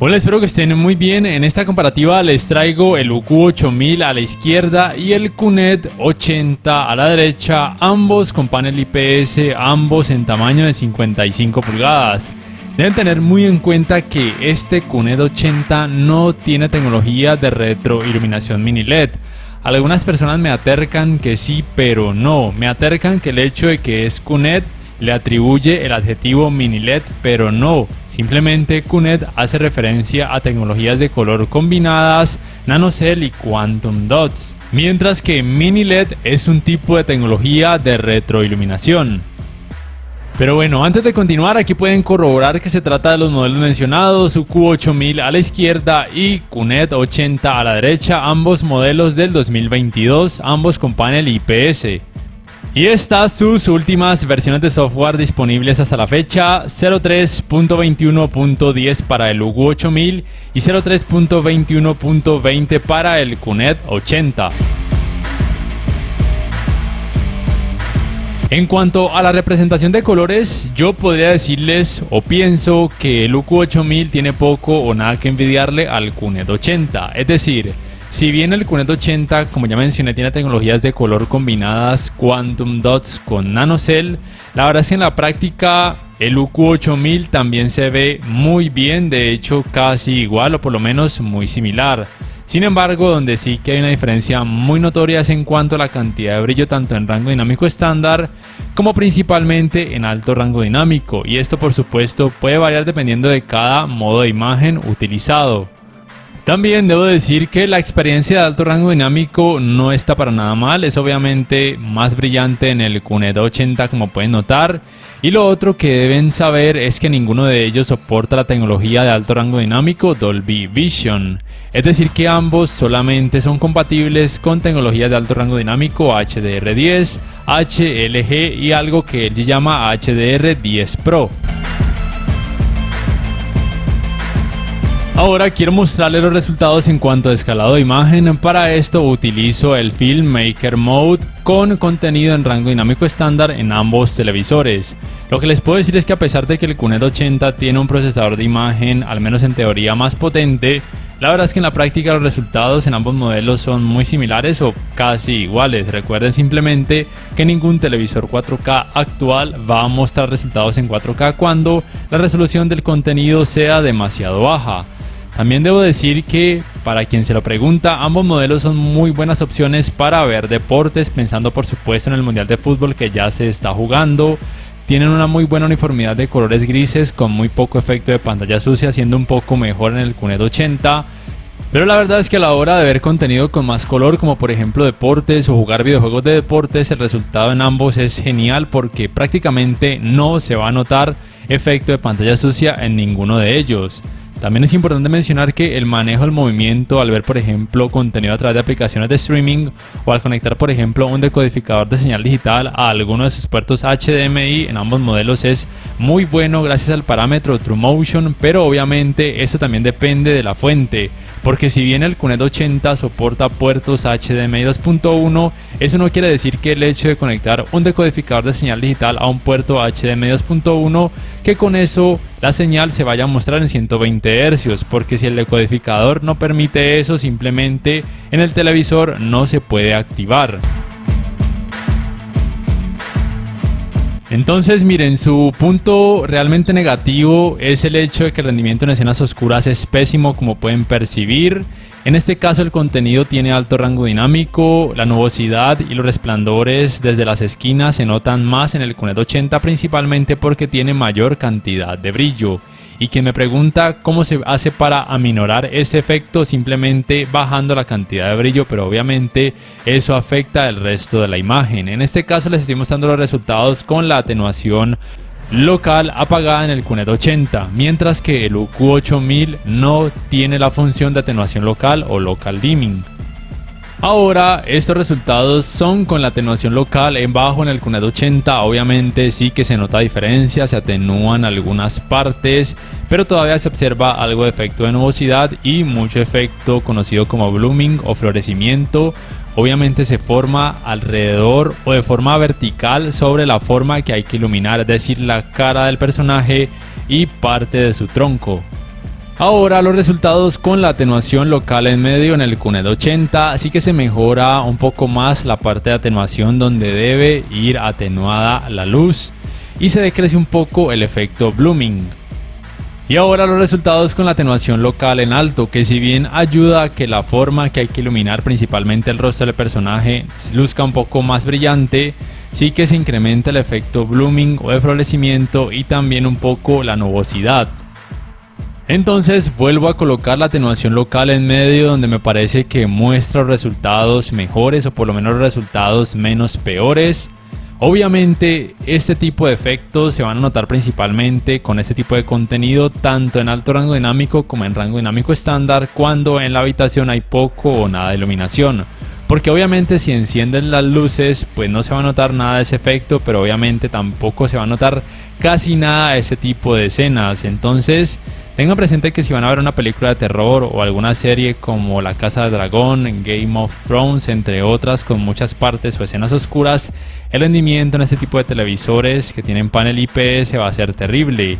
Hola, espero que estén muy bien. En esta comparativa les traigo el UQ8000 a la izquierda y el QNED 80 a la derecha, ambos con panel IPS, ambos en tamaño de 55 pulgadas. Deben tener muy en cuenta que este QNED 80 no tiene tecnología de retroiluminación mini LED. Algunas personas me atercan que sí, pero no. Me atercan que el hecho de que es QNED le atribuye el adjetivo mini LED, pero no. Simplemente QNED hace referencia a tecnologías de color combinadas, nanocell y quantum dots, mientras que mini LED es un tipo de tecnología de retroiluminación. Pero bueno, antes de continuar, aquí pueden corroborar que se trata de los modelos mencionados, UQ8000 a la izquierda y QNED 80 a la derecha, ambos modelos del 2022, ambos con panel IPS. Y estas sus últimas versiones de software disponibles hasta la fecha: 03.21.10 para el UQ8000 y 03.21.20 para el QNED 80. En cuanto a la representación de colores, yo podría decirles o pienso que el UQ8000 tiene poco o nada que envidiarle al QNED 80, es decir, si bien el QNED 80, como ya mencioné, tiene tecnologías de color combinadas, quantum dots con nanocell, la verdad es que en la práctica el UQ8000 también se ve muy bien, de hecho casi igual o por lo menos muy similar. Sin embargo, donde sí que hay una diferencia muy notoria es en cuanto a la cantidad de brillo tanto en rango dinámico estándar como principalmente en alto rango dinámico, y esto por supuesto puede variar dependiendo de cada modo de imagen utilizado. También debo decir que la experiencia de alto rango dinámico no está para nada mal, es obviamente más brillante en el QNED 80 como pueden notar, y lo otro que deben saber es que ninguno de ellos soporta la tecnología de alto rango dinámico Dolby Vision, es decir que ambos solamente son compatibles con tecnologías de alto rango dinámico HDR10, HLG y algo que él llama HDR10 Pro. Ahora quiero mostrarles los resultados en cuanto a escalado de imagen. Para esto utilizo el Filmmaker Mode con contenido en rango dinámico estándar en ambos televisores. Lo que les puedo decir es que a pesar de que el QNED 80 tiene un procesador de imagen, al menos en teoría, más potente, la verdad es que en la práctica los resultados en ambos modelos son muy similares o casi iguales. Recuerden simplemente que ningún televisor 4K actual va a mostrar resultados en 4K cuando la resolución del contenido sea demasiado baja. También debo decir que, para quien se lo pregunta, ambos modelos son muy buenas opciones para ver deportes, pensando por supuesto en el Mundial de Fútbol que ya se está jugando. Tienen una muy buena uniformidad de colores grises con muy poco efecto de pantalla sucia, siendo un poco mejor en el QNED 80. Pero la verdad es que a la hora de ver contenido con más color, como por ejemplo deportes o jugar videojuegos de deportes, el resultado en ambos es genial porque prácticamente no se va a notar efecto de pantalla sucia en ninguno de ellos. También es importante mencionar que el manejo del movimiento al ver por ejemplo contenido a través de aplicaciones de streaming o al conectar por ejemplo un decodificador de señal digital a alguno de sus puertos HDMI en ambos modelos es muy bueno gracias al parámetro TrueMotion, pero obviamente esto también depende de la fuente, porque si bien el QNED 80 soporta puertos HDMI 2.1, eso no quiere decir que el hecho de conectar un decodificador de señal digital a un puerto HDMI 2.1 que con eso la señal se vaya a mostrar en 120 Hz, porque si el decodificador no permite eso, simplemente en el televisor no se puede activar. Entonces miren, su punto realmente negativo es el hecho de que el rendimiento en escenas oscuras es pésimo, como pueden percibir. En este caso el contenido tiene alto rango dinámico, la nubosidad y los resplandores desde las esquinas se notan más en el QNED 80, principalmente porque tiene mayor cantidad de brillo. Y quien me pregunta cómo se hace para aminorar ese efecto, simplemente bajando la cantidad de brillo, pero obviamente eso afecta el resto de la imagen. En este caso les estoy mostrando los resultados con la atenuación local apagada en el QNED 80, mientras que el UQ8000 no tiene la función de atenuación local o local dimming. Ahora estos resultados son con la atenuación local en bajo en el QNED 80, obviamente sí que se nota diferencia, se atenúan algunas partes, pero todavía se observa algo de efecto de nubosidad y mucho efecto conocido como blooming o florecimiento. Obviamente se forma alrededor o de forma vertical sobre la forma que hay que iluminar, es decir, la cara del personaje y parte de su tronco. Ahora los resultados con la atenuación local en medio en el QNED 80, así que se mejora un poco más la parte de atenuación donde debe ir atenuada la luz y se decrece un poco el efecto blooming. Y ahora los resultados con la atenuación local en alto, que si bien ayuda a que la forma que hay que iluminar, principalmente el rostro del personaje, luzca un poco más brillante, sí que se incrementa el efecto blooming o de florecimiento y también un poco la nubosidad. Entonces vuelvo a colocar la atenuación local en medio donde me parece que muestra los resultados mejores o por lo menos los resultados menos peores. Obviamente este tipo de efectos se van a notar principalmente con este tipo de contenido tanto en alto rango dinámico como en rango dinámico estándar cuando en la habitación hay poco o nada de iluminación. Porque obviamente si encienden las luces pues no se va a notar nada de ese efecto, pero obviamente tampoco se va a notar casi nada de ese tipo de escenas. Entonces tengan presente que si van a ver una película de terror o alguna serie como La Casa del Dragón, Game of Thrones, entre otras con muchas partes o escenas oscuras, el rendimiento en este tipo de televisores que tienen panel IPS va a ser terrible.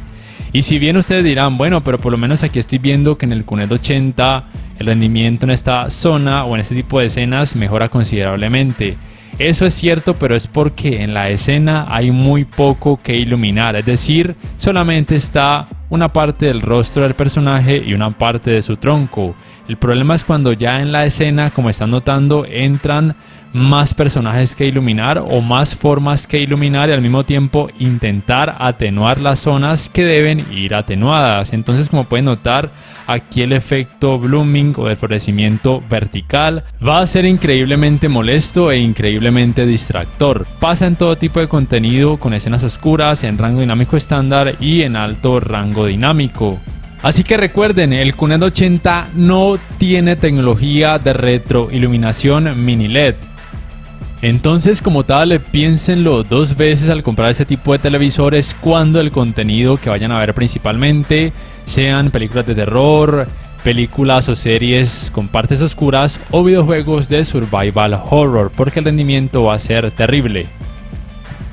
Y si bien ustedes dirán, bueno, pero por lo menos aquí estoy viendo que en el QNED 80 el rendimiento en esta zona o en este tipo de escenas mejora considerablemente. Eso es cierto, pero es porque en la escena hay muy poco que iluminar, es decir, solamente está una parte del rostro del personaje y una parte de su tronco. El problema es cuando ya en la escena, como están notando, entran más personajes que iluminar o más formas que iluminar y al mismo tiempo intentar atenuar las zonas que deben ir atenuadas. Entonces, como pueden notar, aquí el efecto blooming o de florecimiento vertical va a ser increíblemente molesto e increíblemente distractor. Pasa en todo tipo de contenido con escenas oscuras, en rango dinámico estándar y en alto rango dinámico. Así que recuerden, el QNED 80 no tiene tecnología de retroiluminación mini LED. Entonces, como tal, piénsenlo dos veces al comprar ese tipo de televisores cuando el contenido que vayan a ver principalmente sean películas de terror, películas o series con partes oscuras o videojuegos de survival horror, porque el rendimiento va a ser terrible.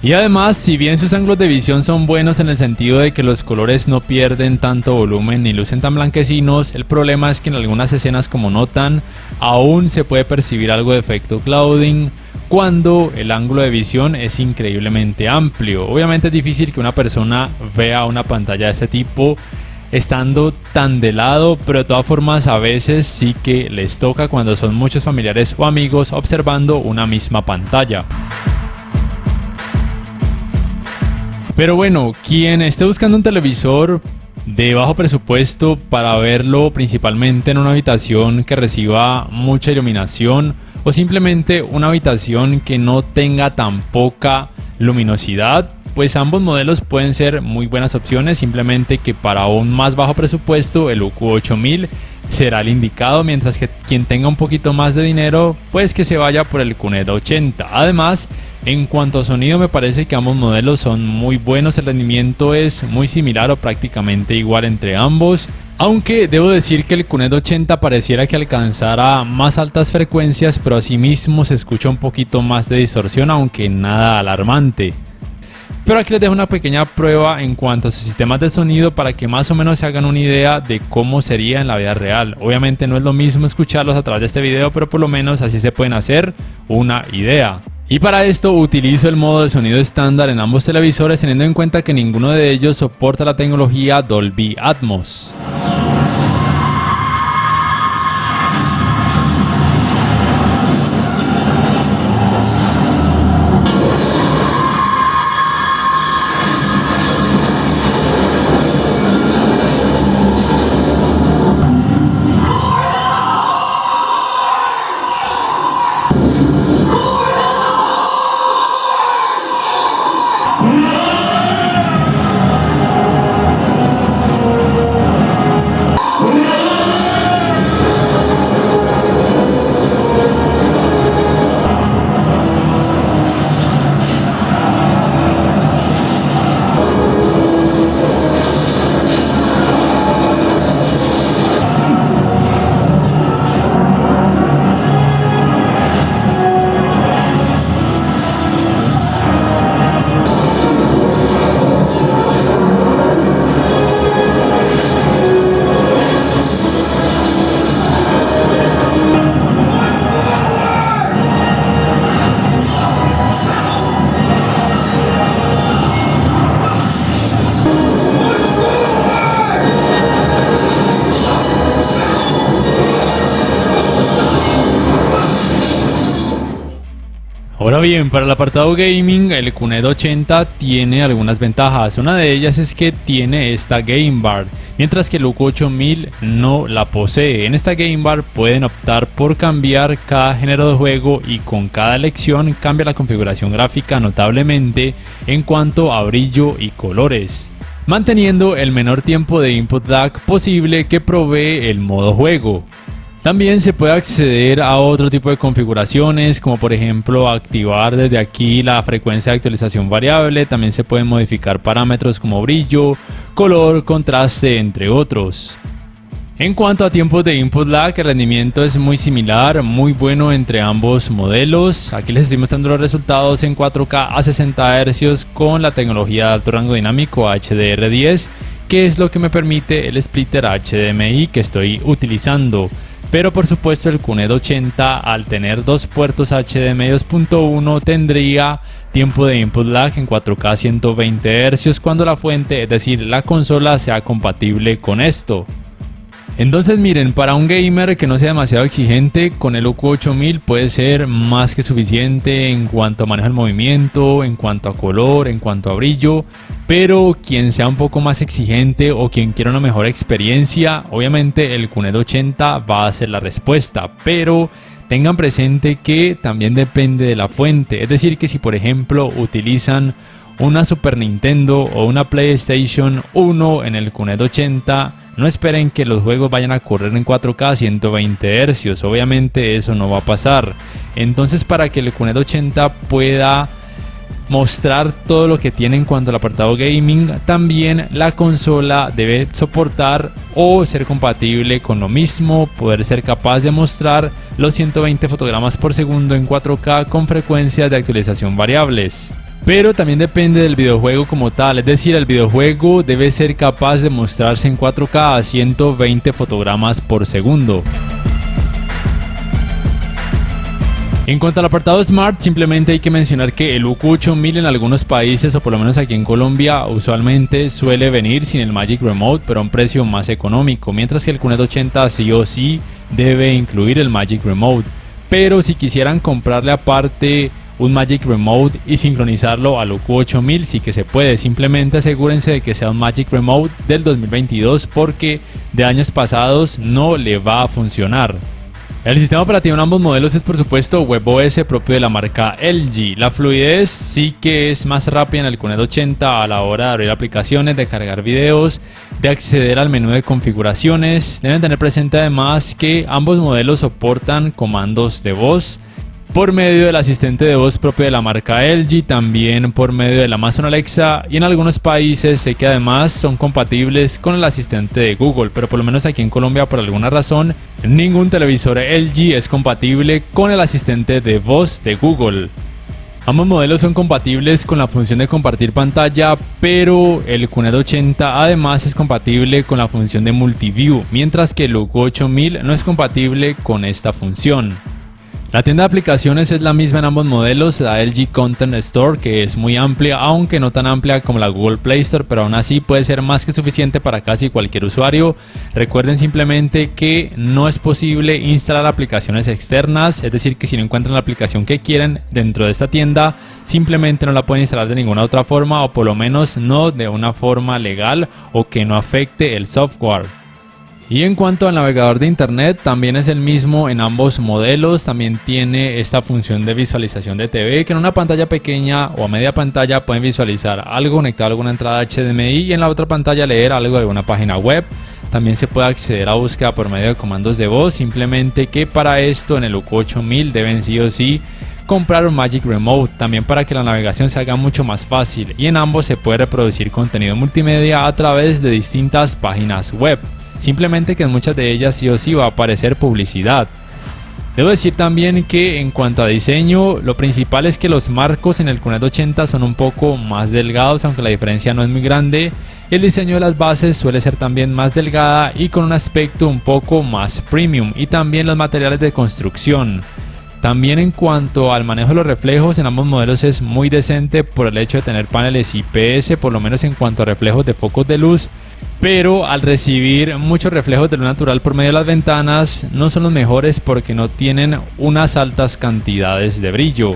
Y además, si bien sus ángulos de visión son buenos en el sentido de que los colores no pierden tanto volumen ni lucen tan blanquecinos, el problema es que en algunas escenas, como notan, aún se puede percibir algo de efecto clouding cuando el ángulo de visión es increíblemente amplio. Obviamente es difícil que una persona vea una pantalla de este tipo estando tan de lado, pero de todas formas a veces sí que les toca cuando son muchos familiares o amigos observando una misma pantalla. Pero bueno, quien esté buscando un televisor de bajo presupuesto para verlo principalmente en una habitación que reciba mucha iluminación o simplemente una habitación que no tenga tan poca luminosidad, pues ambos modelos pueden ser muy buenas opciones, simplemente que para un más bajo presupuesto el UQ8000 será el indicado, mientras que quien tenga un poquito más de dinero pues que se vaya por el QNED 80. Además, en cuanto a sonido, me parece que ambos modelos son muy buenos, el rendimiento es muy similar o prácticamente igual entre ambos, aunque debo decir que el QNED 80 pareciera que alcanzara más altas frecuencias, pero asimismo se escucha un poquito más de distorsión, aunque nada alarmante. Pero aquí les dejo una pequeña prueba en cuanto a sus sistemas de sonido para que más o menos se hagan una idea de cómo sería en la vida real. Obviamente no es lo mismo escucharlos a través de este video, pero por lo menos así se pueden hacer una idea. Y para esto utilizo el modo de sonido estándar en ambos televisores, teniendo en cuenta que ninguno de ellos soporta la tecnología Dolby Atmos. Ahora bien, para el apartado gaming, el QNED 80 tiene algunas ventajas. Una de ellas es que tiene esta Game Bar, mientras que el UQ 8000 no la posee. En esta Game Bar pueden optar por cambiar cada género de juego y con cada elección cambia la configuración gráfica notablemente en cuanto a brillo y colores, manteniendo el menor tiempo de input lag posible que provee el modo juego. También se puede acceder a otro tipo de configuraciones, como por ejemplo activar desde aquí la frecuencia de actualización variable. También se pueden modificar parámetros como brillo, color, contraste, entre otros. En cuanto a tiempos de input lag, el rendimiento es muy similar, muy bueno entre ambos modelos. Aquí les estoy mostrando los resultados en 4K a 60 Hz con la tecnología de alto rango dinámico HDR10, que es lo que me permite el splitter HDMI que estoy utilizando. Pero por supuesto el QNED 80, al tener dos puertos HDMI 2.1, tendría tiempo de input lag en 4K a 120 Hz cuando la fuente, es decir la consola, sea compatible con esto. Entonces miren, para un gamer que no sea demasiado exigente, con el UQ 8000 puede ser más que suficiente en cuanto a manejo del movimiento, en cuanto a color, en cuanto a brillo. Pero quien sea un poco más exigente o quien quiera una mejor experiencia, obviamente el QNED 80 va a ser la respuesta. Pero tengan presente que también depende de la fuente, es decir que si por ejemplo utilizan una Super Nintendo o una PlayStation 1 en el QNED 80, no esperen que los juegos vayan a correr en 4K a 120 Hz, obviamente eso no va a pasar. Entonces, para que el QNED 80 pueda mostrar todo lo que tiene en cuanto al apartado gaming, también la consola debe soportar o ser compatible con lo mismo, poder ser capaz de mostrar los 120 fotogramas por segundo en 4K con frecuencias de actualización variables. Pero también depende del videojuego como tal, es decir, el videojuego debe ser capaz de mostrarse en 4K a 120 fotogramas por segundo. En cuanto al apartado Smart, simplemente hay que mencionar que el UQ 8000 en algunos países, o por lo menos aquí en Colombia, usualmente suele venir sin el Magic Remote, pero a un precio más económico, mientras que el QNED 80 sí o sí debe incluir el Magic Remote. Pero si quisieran comprarle aparte un Magic Remote y sincronizarlo al UQ 8000, sí que se puede. Simplemente asegúrense de que sea un Magic Remote del 2022, porque de años pasados no le va a funcionar. El sistema operativo en ambos modelos es por supuesto WebOS propio de la marca LG. La fluidez sí que es más rápida en el QNED 80 a la hora de abrir aplicaciones, de cargar videos, de acceder al menú de configuraciones. Deben tener presente además que ambos modelos soportan comandos de voz por medio del asistente de voz propio de la marca LG, también por medio del Amazon Alexa, y en algunos países sé que además son compatibles con el asistente de Google, pero por lo menos aquí en Colombia por alguna razón ningún televisor LG es compatible con el asistente de voz de Google. Ambos modelos son compatibles con la función de compartir pantalla, pero el QNED 80 además es compatible con la función de Multiview, mientras que el UQ 8000 no es compatible con esta función. La tienda de aplicaciones es la misma en ambos modelos, la LG Content Store, que es muy amplia, aunque no tan amplia como la Google Play Store, pero aún así puede ser más que suficiente para casi cualquier usuario. Recuerden simplemente que no es posible instalar aplicaciones externas, es decir que si no encuentran la aplicación que quieren dentro de esta tienda, simplemente no la pueden instalar de ninguna otra forma, o por lo menos no de una forma legal o que no afecte el software. Y en cuanto al navegador de internet, también es el mismo en ambos modelos. También tiene esta función de visualización de TV, que en una pantalla pequeña o a media pantalla pueden visualizar algo conectado a alguna entrada HDMI y en la otra pantalla leer algo de alguna página web. También se puede acceder a búsqueda por medio de comandos de voz, simplemente que para esto en el UQ 8000 deben sí o sí comprar un Magic Remote, también para que la navegación se haga mucho más fácil, y en ambos se puede reproducir contenido multimedia a través de distintas páginas web. Simplemente que en muchas de ellas sí o sí va a aparecer publicidad. Debo decir también que en cuanto a diseño, lo principal es que los marcos en el QNED 80 son un poco más delgados, aunque la diferencia no es muy grande. El diseño de las bases suele ser también más delgada y con un aspecto un poco más premium, y también los materiales de construcción. También en cuanto al manejo de los reflejos, en ambos modelos es muy decente por el hecho de tener paneles IPS, por lo menos en cuanto a reflejos de focos de luz, pero al recibir muchos reflejos de luz natural por medio de las ventanas no son los mejores porque no tienen unas altas cantidades de brillo.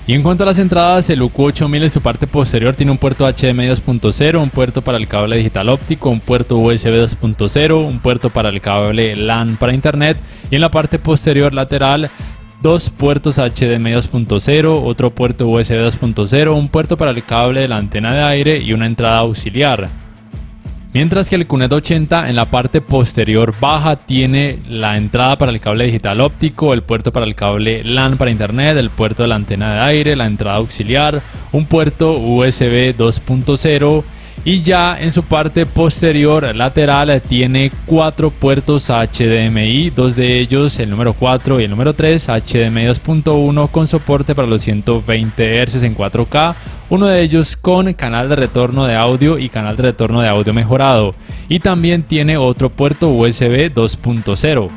Y en cuanto a las entradas, el UQ8000 en su parte posterior tiene un puerto HDMI 2.0, un puerto para el cable digital óptico, un puerto USB 2.0, un puerto para el cable LAN para internet y en la parte posterior lateral dos puertos HDMI 2.0, otro puerto USB 2.0, un puerto para el cable de la antena de aire y una entrada auxiliar. Mientras que el QNET 80 en la parte posterior baja tiene la entrada para el cable digital óptico, el puerto para el cable LAN para internet, el puerto de la antena de aire, la entrada auxiliar, un puerto USB 2.0 y ya en su parte posterior lateral tiene 4 puertos HDMI, dos de ellos, el número 4 y el número 3, HDMI 2.1 con soporte para los 120 Hz en 4K, uno de ellos con canal de retorno de audio y canal de retorno de audio mejorado, y también tiene otro puerto USB 2.0.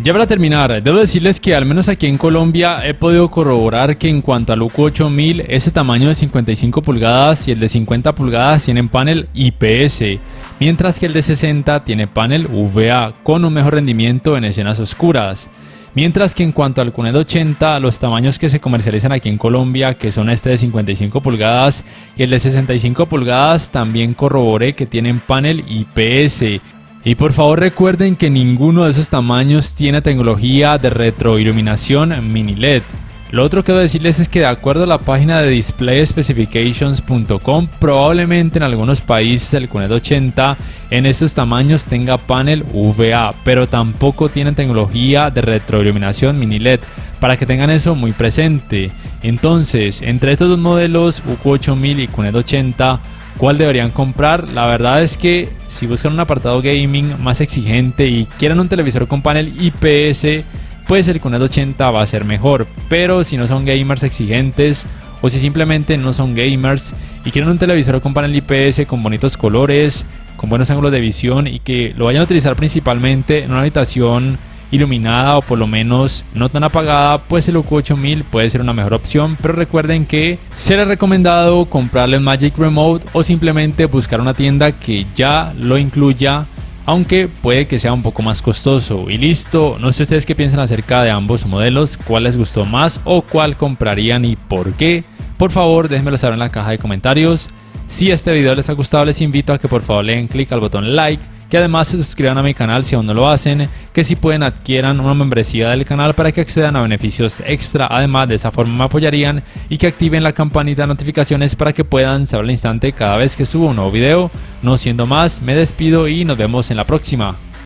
Ya para terminar, debo decirles que al menos aquí en Colombia he podido corroborar que en cuanto al UQ8000, ese tamaño de 55 pulgadas y el de 50 pulgadas tienen panel IPS, mientras que el de 60 tiene panel VA con un mejor rendimiento en escenas oscuras. Mientras que en cuanto al QNET 80, los tamaños que se comercializan aquí en Colombia, que son este de 55 pulgadas y el de 65 pulgadas, también corroboré que tienen panel IPS. Y por favor recuerden que ninguno de esos tamaños tiene tecnología de retroiluminación mini LED. Lo otro que debo decirles es que de acuerdo a la página de displayspecifications.com, probablemente en algunos países el QNET 80 en estos tamaños tenga panel VA, pero tampoco tienen tecnología de retroiluminación mini LED, para que tengan eso muy presente. Entonces, entre estos dos modelos, UQ8000 y QNET 80, ¿cuál deberían comprar? La verdad es que si buscan un apartado gaming más exigente y quieren un televisor con panel IPS, pues el QNET 80 va a ser mejor. Pero si no son gamers exigentes o si simplemente no son gamers y quieren un televisor con panel IPS con bonitos colores, con buenos ángulos de visión y que lo vayan a utilizar principalmente en una habitación iluminada o por lo menos no tan apagada, pues el UQ8000 puede ser una mejor opción, pero recuerden que será recomendado comprarle el Magic Remote o simplemente buscar una tienda que ya lo incluya, aunque puede que sea un poco más costoso. Y listo, no sé ustedes qué piensan acerca de ambos modelos, cuál les gustó más o cuál comprarían y por qué. Por favor déjenmelo saber en la caja de comentarios. Si este video les ha gustado, les invito a que por favor le den clic al botón like, que además se suscriban a mi canal si aún no lo hacen, que si pueden adquieran una membresía del canal para que accedan a beneficios extra, además de esa forma me apoyarían, y que activen la campanita de notificaciones para que puedan saber al instante cada vez que subo un nuevo video. No siendo más, me despido y nos vemos en la próxima.